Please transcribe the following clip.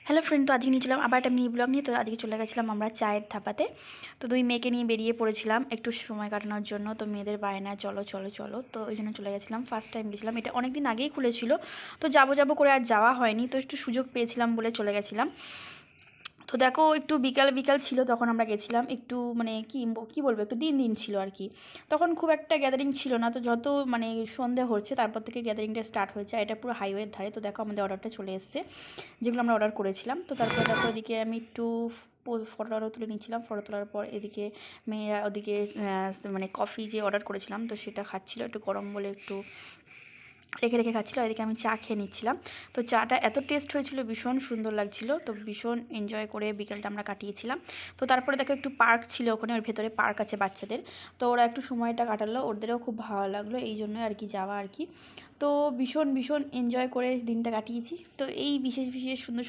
Hello friend, তো আজকে নিয়ে চলাম আবার একটা মিনি ব্লগ নিয়ে। তো আজকে চলে গেছিলাম আমরা চায়ের ধাপাতে। তো দুই মেয়েকে নিয়ে বেরিয়ে পড়েছিলাম একটু সময় কাটানোর জন্য। তো মেয়েদের বায়না চলো চলো চলো, তো ওই জন্য চলে গেছিলাম। ফার্স্ট টাইম গেছিলাম, এটা অনেক দিন আগেই খুলেছিল। তো যাবো যাবো করে আর যাওয়া হয়নি, তো একটু সুযোগ পেয়েছিলাম বলে চলে গেছিলাম। তো দেখো একটু বিকাল বিকাল ছিল তখন আমরা গেছিলাম, একটু মানে কি বলবো, একটু দিন দিন ছিল আর কি। তখন খুব একটা গ্যাদারিং ছিল না। তো যত মানে সন্ধে হচ্ছে তারপর থেকে গ্যাদারিংটা স্টার্ট হয়েছে। এটা পুরো হাইওয়ের ধারে। তো দেখো আমাদের অর্ডারটা চলে এসেছে, যেগুলো আমরা অর্ডার করেছিলাম। তো তারপরে দেখো এদিকে আমি একটু ফটো তুলে নিচ্ছিলাম। ফটো তোলার পর এদিকে মেয়েরা ওদিকে মানে কফি যে অর্ডার করেছিলাম তো সেটা খাচ্ছিল, একটু গরম বলে একটু রেখে রেখে খাচ্ছিলো। এদিকে আমি চা খেয়ে নিচ্ছিলাম। তো চাটা এত টেস্ট হয়েছিল, ভীষণ সুন্দর লাগছিল। তো ভীষণ এনজয় করে বিকেলটা আমরা কাটিয়েছিলাম। তো তারপরে দেখো একটু পার্ক ছিল ওখানে, ওর ভেতরে পার্ক আছে বাচ্চাদের। তো ওরা একটু সময়টা কাটালো, ওদেরও খুব ভালো লাগলো, এই জন্যই আর কি যাওয়া আর কি। তো ভীষণ ভীষণ এনজয় করে দিনটা কাটিয়েছি। তো এই বিশেষ বিশেষ সুন্দর